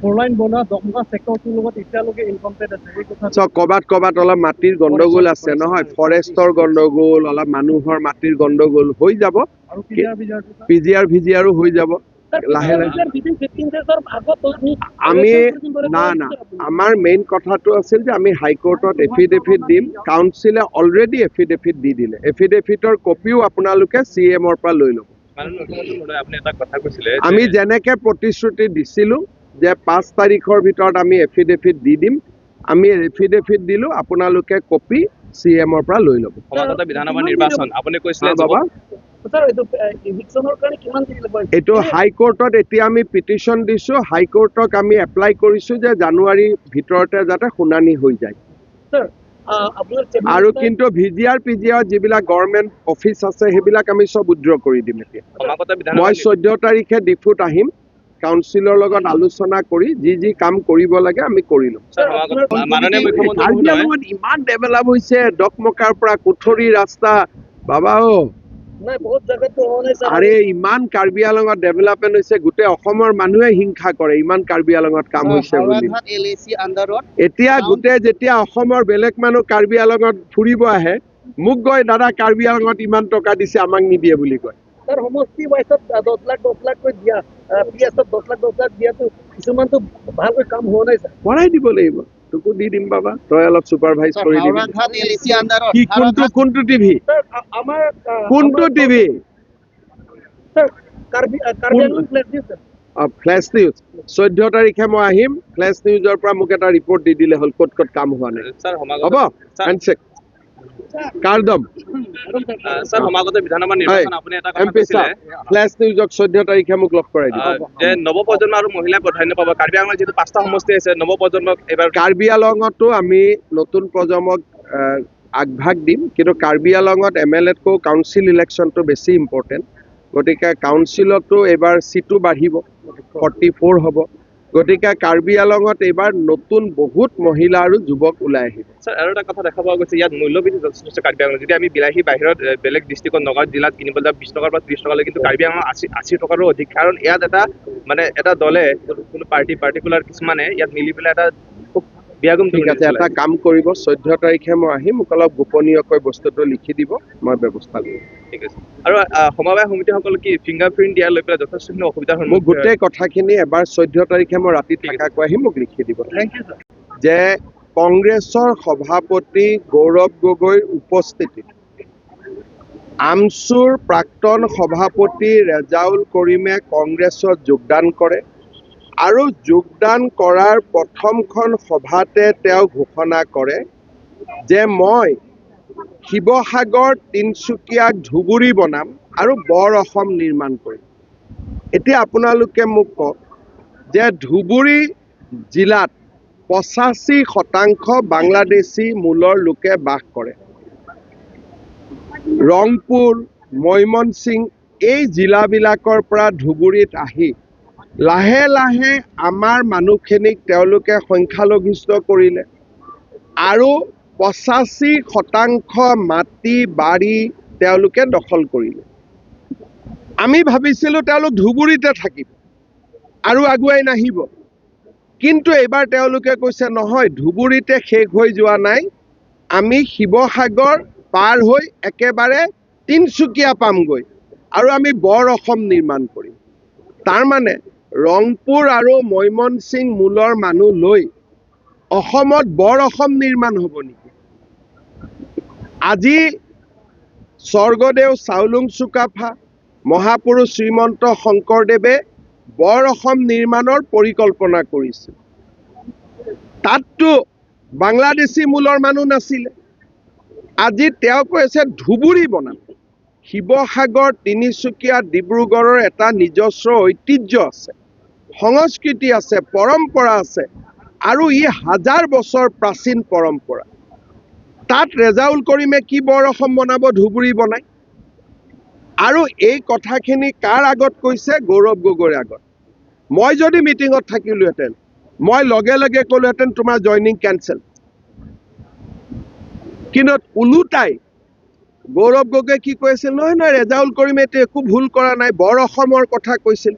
Four lane বনোৱা দমকা ছেক্টৰটোৰ লগত এতিয়ালৈকে ইনকমপ্লিট আছে এই কথা কবাত অলপ মাটিৰ গণ্ডগোল আছে নহয়, ফৰেষ্টৰ গণ্ডগোল, অলপ মানুহৰ মাটিৰ গণ্ডগোল হৈ যাব। আৰু পিজিআৰ ভিজিআৰো হৈ যাব লাহে লাহে। আমি না আমাৰ মেইন কথাটো আছিল যে আমি হাইকোৰ্টত এফিডেভিট দিম। কাউন্সিলে অলৰেডি এফিডেভিট দি দিলে। এফিডেভিটৰ কপিও আপোনালোকে CMৰ পৰা লৈ ল'ব। আমি যেনেকে প্ৰতিশ্ৰুতি দিছিলো যে 5 তাৰিখৰ ভিতৰত আমি এফিডেভিট দি দিম, আমি এফিডেভিট দিলো, আপোনালোকে কপি CMৰ পৰা লৈ ল'ব। সমাগত বিধানসভা নিৰ্বাচন আপুনি কৈছিলে বাবা এইটো হাইকোৰ্টত এতিয়া আমি পিটিশ্যন দিছো। হাইকোৰ্টক আমি এপ্লাই কৰিছো যে জানুৱাৰীৰ ভিতৰতে যাতে শুনানি হৈ যায়। আৰু কিন্তু ভিজিআৰ পিজিআৰ যিবিলাক গভৰ্ণমেণ্ট অফিচ আছে সেইবিলাক আমি চব উইথড্ৰ কৰি দিম। এতিয়া মই 14 তাৰিখে ডিফুত আহিম, কাউন্সিলৰ লগত আলোচনা কৰি যি কাম কৰিব লাগে আমি কৰি ল'ম। কাৰ্বি আংলঙত ইমান ডেভেলপ হৈছে, ডকমকাৰ পৰা কুঠৰি ৰাস্তা বাবা আৰে ইমান কাৰ্বি আংলঙত ডেভেলপমেণ্ট হৈছে, গোটেই অসমৰ মানুহে হিংসা কৰে ইমান কাৰ্বি আংলঙত কাম হৈছে বুলি। এতিয়া গোটেই যেতিয়া অসমৰ বেলেগ মানুহ কাৰ্বি আংলঙত ফুৰিব আহে, মোক কয় দাদা কাৰ্বি আংলঙত ইমান টকা দিছে আমাক নিদিয়ে বুলি কয়। সমষ্টি ৱাইজত 10 লাখ কৈ দিয়া, পিএছত 10 লাখ দিয়াটো কিছুমানটো ভালকৈ কাম হোৱা নাই ছাৰ। বঢ়াই দিব লাগিব, তোকো দি দিম বাবা, তই অলপ চুপাৰভাইজ কৰি দিবি। কি কোনটো টিভি? আমাৰ কোনটো টিভি? ফ্লেশ নিউজ 14 তাৰিখে মই আহিম। ফ্লেশ নিউজৰ পৰা মোক এটা ৰিপৰ্ট দি দিলে হ'ল ক'ত কাম হোৱা নাই। হ'ব হেণ্ডশেক কাৰ্ডম সমাগত বিধানসভা নিৰ্বাচন আপুনি এটা কথা কৈছিলে ফ্লেশ নিউজক 14 তাৰিখে মোক লগ কৰাই দিব যে নৱপ্ৰজন্ম আৰু মহিলাই প্ৰাধান্য পাব। কাৰ্বি আংলঙত যিটো 5টা সমষ্টি আছে, নৱপ্ৰজন্মক এবাৰ কাৰ্বি আংলঙতো আমি নতুন প্ৰজন্মক আগভাগ দিম, কিন্তু কাৰ্বি আংলঙত MLAতকৈ কাউন্সিল ইলেকশ্যনটো বেছি ইম্পৰ্টেণ্ট। গতিকে কাউন্সিলতো এইবাৰ চিটো বাঢ়িব, 44 হ'ব। গতিকে কাৰ্বি আংলঙত এইবাৰ নতুন বহুত মহিলা আৰু যুৱক ওলাই আহিব। স্যাৰ আৰু এটা কথা দেখা পোৱা গৈছে, ইয়াত মূল্যবৃদ্ধি যথেষ্ট হৈছে কাৰ্বি আংলঙত। যদি আমি বিলাহী বাহিৰত বেলেগ ডিষ্ট্ৰিক্টত নগাঁও জিলাত কিনিবলৈ যাওঁ 20 টকাৰ পৰা 30 টকালৈ, কিন্তু কাৰ্বি আংলঙত 80 টকাৰো অধিক। কাৰণ ইয়াত এটা দলে কোনো পাৰ্টিকুলাৰ কিছুমানে ইয়াত মিলি পেলাই এটা খুব বিয়াগুম ঠিক আছে, এটা কাম কৰিব, 14 তাৰিখে মই আহিম, মোক অলপ গোপনীয়কৈ বস্তুটো লিখি দিব, মই ব্যৱস্থা কৰিম। ঠিক আছে। আৰু সমবায় সমিতিসকল কি ফিংগাৰপ্ৰিণ্ট দিয়াৰ লৈ পেলাই যথেষ্টখিনি অসুবিধাৰ মোক সন্মুখীন গোটেই কথাখিনি এবাৰ 14 তাৰিখে মই ৰাতি থাকাকৈ আহিম, মোক লিখি দিব। যে কংগ্ৰেছৰ সভাপতি গৌৰৱ গগৈৰ উপস্থিতিত আমছুৰ প্ৰাক্তন সভাপতি ৰেজাউল কৰিমে কংগ্ৰেছত যোগদান কৰে আৰু যোগদান কৰাৰ প্ৰথমখন সভাতে তেওঁ ঘোষণা কৰে যে মই শিৱসাগৰ, তিনিচুকীয়াক ধুবুৰী বনাম আৰু বৰ অসম নিৰ্মাণ কৰিম। এতিয়া আপোনালোকে মোক কওক যে ধুবুৰী জিলাত 85% বাংলাদেশী মূলৰ লোকে বাস কৰে। ৰংপুৰ, ময়মনসিং এই জিলাবিলাকৰ পৰা ধুবুৰীত আহি লাহে লাহে আমাৰ মানুহখিনিক তেওঁলোকে সংখ্যালঘিষ্ঠ কৰিলে আৰু 85% মাটি বাৰী তেওঁলোকে দখল কৰিলে। আমি ভাবিছিলোঁ তেওঁলোক ধুবুৰীতে থাকিব আৰু আগুৱাই নাহিব, কিন্তু এইবাৰ তেওঁলোকে কৈছে নহয়, ধুবুৰীতে শেষ হৈ যোৱা নাই, আমি শিৱসাগৰ পাৰ হৈ একেবাৰে তিনিচুকীয়া পামগৈ আৰু আমি বৰ অসম নিৰ্মাণ কৰিম। তাৰমানে ৰংপুৰ আৰু ময়মনসিং মূলৰ মানুহ লৈ অসমত বৰ অসম নিৰ্মাণ হ'ব নেকি? আজি স্বৰ্গদেউ চাওলুং চুকাফা, মহাপুৰুষ শ্ৰীমন্ত শংকৰদেৱে বৰ অসম নিৰ্মাণৰ পৰিকল্পনা কৰিছিল। তাততো বাংলাদেশী মূলৰ মানুহ নাছিলে। আজি তেওঁ কৈছে ধুবুৰী বনাম। শিৱসাগৰ, তিনিচুকীয়া, ডিব্ৰুগড়ৰ এটা নিজস্ব ঐতিহ্য আছে, সংস্কৃতি আছে, পৰম্পৰা আছে আৰু ই হাজাৰ বছৰ প্ৰাচীন পৰম্পৰা। তাত ৰেজাউল কৰিমে কি বৰ অসম বনাব ধুবুৰী বনাই? আৰু এই কথাখিনি কাৰ আগত কৈছে? গৌৰৱ গগৈৰ আগত। মই যদি মিটিঙত থাকিলোহেঁতেন, মই লগে লগে ক'লোহেঁতেন তোমাৰ জইনিং কেঞ্চেল। কিন্তু ওলোটাই গৌৰৱ গগৈ কি কৈছিল? নহয় ৰেজাউল কৰিমে একো ভুল কৰা নাই, বৰ অসমৰ কথা কৈছিল।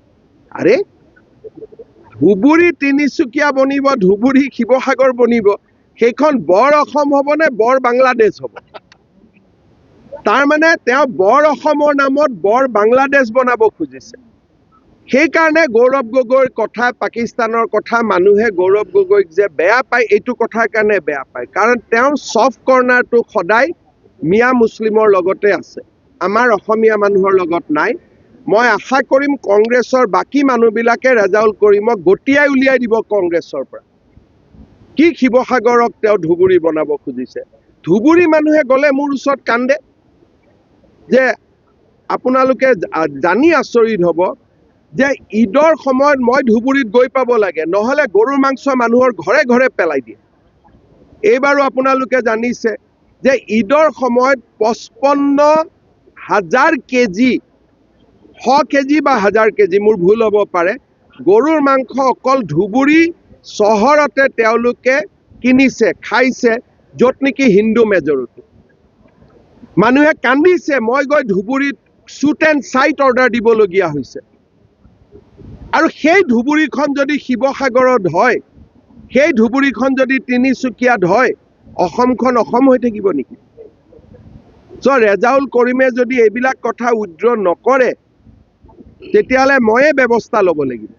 আৰে ধুবুৰী তিনিচুকীয়া বনিব, ধুবুৰী শিৱসাগৰ বনিব, সেইখন বৰ অসম হ'ব নে বৰ বাংলাদেশ হ'ব? তাৰমানে তেওঁ বৰ অসমৰ নামত বৰ বাংলাদেশ বনাব খুজিছে। সেইকাৰণে গৌৰৱ গগৈৰ কথা, পাকিস্তানৰ কথা মানুহে গৌৰৱ গগৈক যে বেয়া পায়, এইটো কথাৰ কাৰণে বেয়া পায়। কাৰণ তেওঁৰ ছফ্ট কৰ্ণাৰটো সদায় মিয়া মুছলিমৰ লগতে আছে, আমাৰ অসমীয়া মানুহৰ লগত নাই। মই আশা কৰিম কংগ্ৰেছৰ বাকী মানুহবিলাকে ৰেজাউল কৰিমক গতিয়াই উলিয়াই দিব কংগ্ৰেছৰ পৰা। কি শিৱসাগৰক তেওঁ ধুবুৰী বনাব খুজিছে? ধুবুৰী মানুহে গ'লে মোৰ ওচৰত কান্দে যে আপোনালোকে জানি আচৰিত হ'ব যে ঈদৰ সময়ত মই ধুবুৰীত গৈ পাব লাগে, নহ'লে গৰুৰ মাংস মানুহৰ ঘৰে ঘৰে পেলাই দিয়ে। এইবাৰো আপোনালোকে জানিছে যে ঈদৰ সময়ত 55,000 কেজি, 100 কেজি বা 1000 কেজি, মোৰ ভুল হ'ব পাৰে, গৰুৰ মাংস অকল ধুবুৰী চহৰতে তেওঁলোকে কিনিছে, খাইছে, য'ত নেকি হিন্দু মেজৰিটি। মানুহে কান্দিছে, মই গৈ ধুবুৰীত শ্বুট এণ্ড চাইট অৰ্ডাৰ দিবলগীয়া হৈছে। আৰু সেই ধুবুৰীখন যদি শিৱসাগৰত হয়, সেই ধুবুৰীখন যদি তিনিচুকীয়াত হয়, অসমখন অসম হৈ থাকিব নেকি? ৰেজাউল কৰিমে যদি এইবিলাক কথা উইথড্ৰ নকৰে, তেতিয়াহ'লে ময়ে ব্যৱস্থা ল'ব লাগিব।